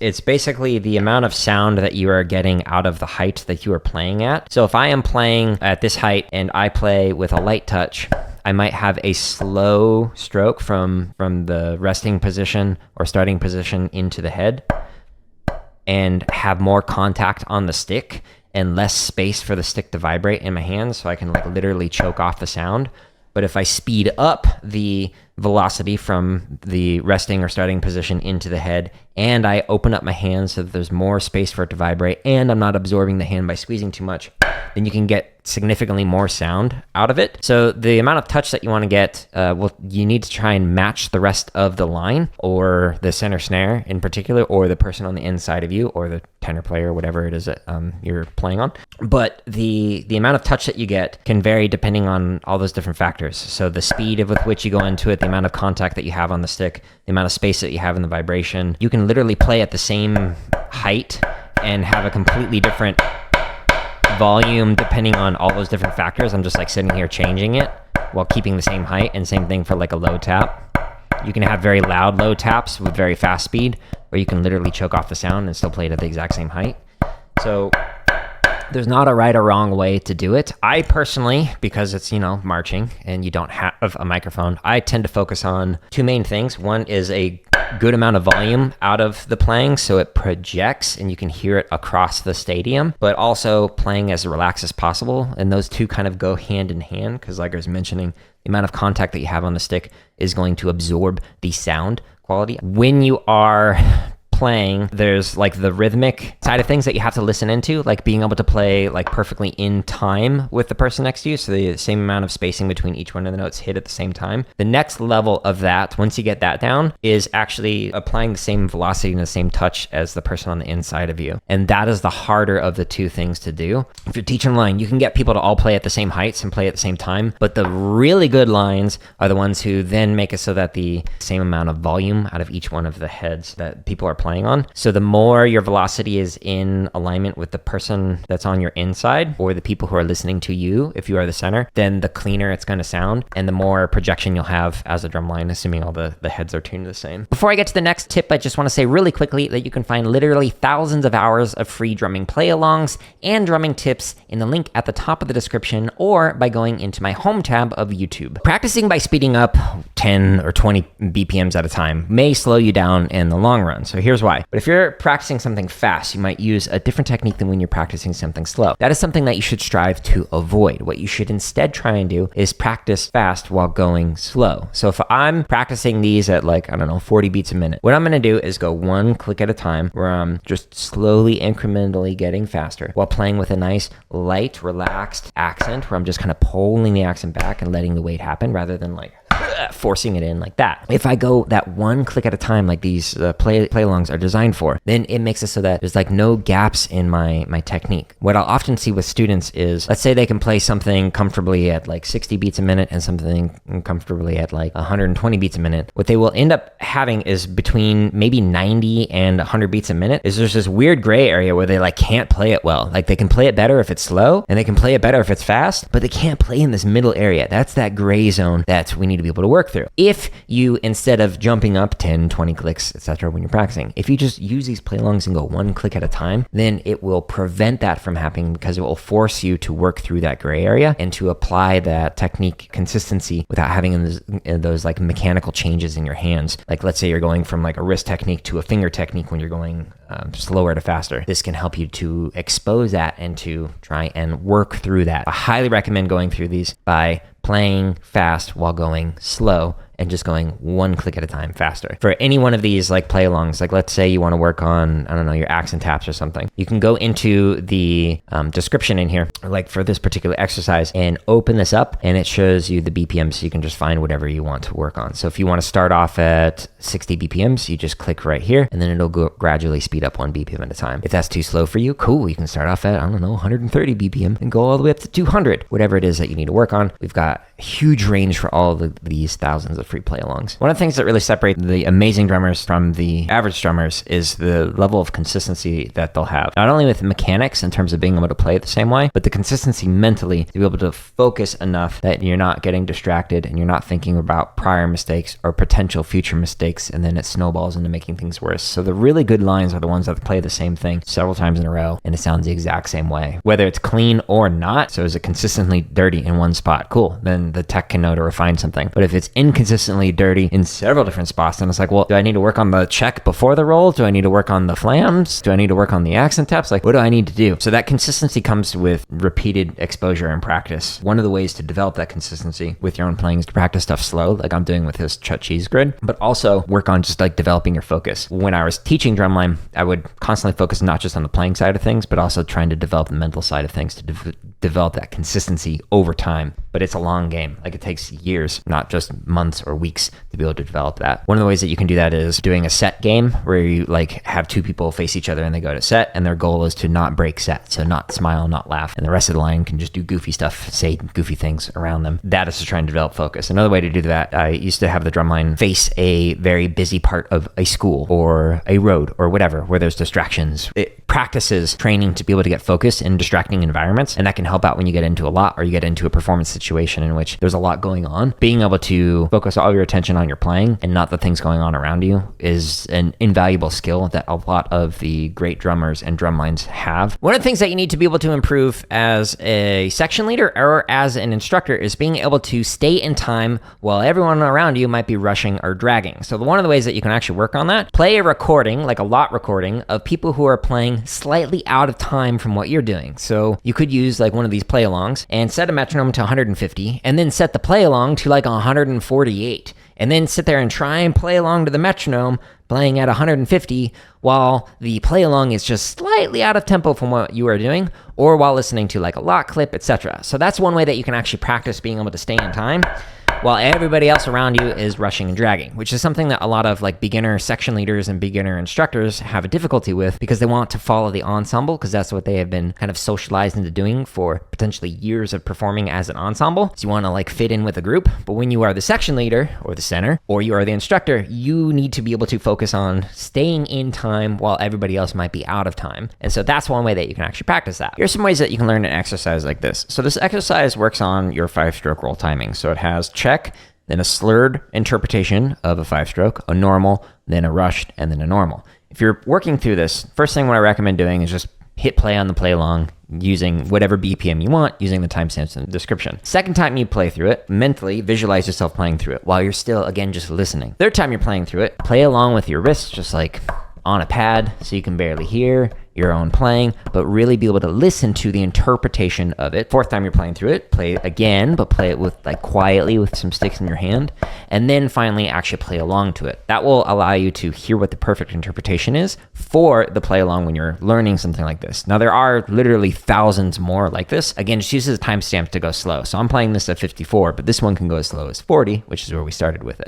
It's basically the amount of sound that you are getting out of the height that you are playing at. So if I am playing at this height and I play with a light touch, I might have a slow stroke from the resting position or starting position into the head and have more contact on the stick and less space for the stick to vibrate in my hands, so I can like literally choke off the sound. But if I speed up the velocity from the resting or starting position into the head, and I open up my hands so that there's more space for it to vibrate, and I'm not absorbing the hand by squeezing too much, then you can get significantly more sound out of it. So the amount of touch that you want to get, you need to try and match the rest of the line, or the center snare in particular, or the person on the inside of you, or the tenor player, whatever it is that you're playing on. But the amount of touch that you get can vary depending on all those different factors. So the speed with which you go into it, the amount of contact that you have on the stick, the amount of space that you have in the vibration. You can literally play at the same height and have a completely different volume depending on all those different factors. I'm just like sitting here changing it while keeping the same height, and same thing for like a low tap. You can have very loud low taps with very fast speed, or you can literally choke off the sound and still play it at the exact same height. So there's not a right or wrong way to do it. I personally, because it's, marching and you don't have a microphone, I tend to focus on two main things. One is a good amount of volume out of the playing so it projects and you can hear it across the stadium, but also playing as relaxed as possible. And those two kind of go hand in hand, because like I was mentioning, the amount of contact that you have on the stick is going to absorb the sound quality. When you are playing, there's like the rhythmic side of things that you have to listen into, like being able to play like perfectly in time with the person next to you, so the same amount of spacing between each one of the notes hit at the same time. The next level of that, once you get that down, is actually applying the same velocity and the same touch as the person on the inside of you. And that is the harder of the two things to do. If you're teaching line, you can get people to all play at the same heights and play at the same time, but the really good lines are the ones who then make it so that the same amount of volume out of each one of the heads that people are playing on. So the more your velocity is in alignment with the person that's on your inside, or the people who are listening to you, if you are the center, then the cleaner it's going to sound and the more projection you'll have as a drum line, assuming all the heads are tuned the same. Before I get to the next tip, I just want to say really quickly that you can find literally thousands of hours of free drumming play-alongs and drumming tips in the link at the top of the description, or by going into my home tab of YouTube. Practicing by speeding up 10 or 20 BPMs at a time may slow you down in the long run. So here's why. But if you're practicing something fast, you might use a different technique than when you're practicing something slow. That is something that you should strive to avoid. What you should instead try and do is practice fast while going slow. So if I'm practicing these at 40 beats a minute, what I'm going to do is go one click at a time, where I'm just slowly, incrementally getting faster while playing with a nice, light, relaxed accent, where I'm just kind of pulling the accent back and letting the weight happen rather than forcing it in like that. If I go that one click at a time like these play-alongs are designed for, then it makes it so that there's no gaps in my technique. What I'll often see with students is, let's say they can play something comfortably at 60 beats a minute and something comfortably at 120 beats a minute. What they will end up having is between maybe 90 and 100 beats a minute is there's this weird gray area where they can't play it well. They can play it better if it's slow and they can play it better if it's fast, but they can't play in this middle area. That's that gray zone that we need to be able to work through. If you, instead of jumping up 10, 20 clicks, etc. when you're practicing, if you just use these play-alongs and go one click at a time, then it will prevent that from happening, because it will force you to work through that gray area and to apply that technique consistency without having those mechanical changes in your hands. Let's say you're going from a wrist technique to a finger technique when you're going slower to faster. This can help you to expose that and to try and work through that. I highly recommend going through these by playing fast while going slow and just going one click at a time faster. For any one of these play-alongs, let's say you want to work on, your accent taps or something, you can go into the description in here, for this particular exercise, and open this up, and it shows you the BPM, so you can just find whatever you want to work on. So if you want to start off at 60 BPMs, you just click right here, and then it'll go gradually speed up 1 BPM at a time. If that's too slow for you, cool, you can start off at, 130 BPM and go all the way up to 200, whatever it is that you need to work on. We've got huge range for all of these thousands of free play-alongs. One of the things that really separate the amazing drummers from the average drummers is the level of consistency that they'll have. Not only with mechanics in terms of being able to play it the same way, but the consistency mentally to be able to focus enough that you're not getting distracted and you're not thinking about prior mistakes or potential future mistakes, and then it snowballs into making things worse. So the really good lines are the ones that play the same thing several times in a row and it sounds the exact same way, whether it's clean or not. So is it consistently dirty in one spot? Cool. Then the tech can know to refine something. But if it's inconsistently dirty in several different spots, then it's like, well, do I need to work on the check before the roll? Do I need to work on the flams? Do I need to work on the accent taps? Like, what do I need to do? So that consistency comes with repeated exposure and practice. One of the ways to develop that consistency with your own playing is to practice stuff slow, like I'm doing with this Chut Cheese grid, but also work on just like developing your focus. When I was teaching drumline, I would constantly focus not just on the playing side of things, but also trying to develop the mental side of things to develop that consistency over time. But it's a long game. Like it takes years, not just months or weeks to be able to develop that. One of the ways that you can do that is doing a set game where you like have two people face each other and they go to set and their goal is to not break set. So not smile, not laugh. And the rest of the line can just do goofy stuff, say goofy things around them. That is to try and develop focus. Another way to do that, I used to have the drumline face a very busy part of a school or a road or whatever, where there's distractions. It practices training to be able to get focused in distracting environments. And that can help out when you get into a lot or you get into a performance situation in which there's a lot going on. Being able to focus all your attention on your playing and not the things going on around you is an invaluable skill that a lot of the great drummers and drumlines have. One of the things that you need to be able to improve as a section leader or as an instructor is being able to stay in time while everyone around you might be rushing or dragging. So one of the ways that you can actually work on that, play a recording, like a lot recording of people who are playing slightly out of time from what you're doing. So you could use like one of these play alongs and set a metronome to 150 and then set the play along to like 148 and then sit there and try and play along to the metronome playing at 150 while the play along is just slightly out of tempo from what you are doing, or while listening to like a lot clip, etc. So that's one way that you can actually practice being able to stay in time while everybody else around you is rushing and dragging, which is something that a lot of like beginner section leaders and beginner instructors have a difficulty with because they want to follow the ensemble because that's what they have been kind of socialized into doing for potentially years of performing as an ensemble. So you want to like fit in with a group, but when you are the section leader or the center or you are the instructor, you need to be able to focus on staying in time while everybody else might be out of time. And so that's one way that you can actually practice that. Here's some ways that you can learn an exercise like this. So this exercise works on your 5-stroke roll timing. So it has check, then a slurred interpretation of a 5-stroke, a normal, then a rushed, and then a normal. If you're working through this, first thing what I recommend doing is just hit play on the play along using whatever BPM you want, using the timestamps in the description. Second time you play through it, mentally visualize yourself playing through it while you're still, again, just listening. Third time you're playing through it, play along with your wrists, just like on a pad so you can barely hear your own playing, but really be able to listen to the interpretation of it. Fourth time you're playing through it, play it again, but play it with like quietly with some sticks in your hand, and then finally actually play along to it. That will allow you to hear what the perfect interpretation is for the play along when you're learning something like this. Now there are literally thousands more like this. Again, just uses timestamps to go slow. So I'm playing this at 54, but this one can go as slow as 40, which is where we started with it.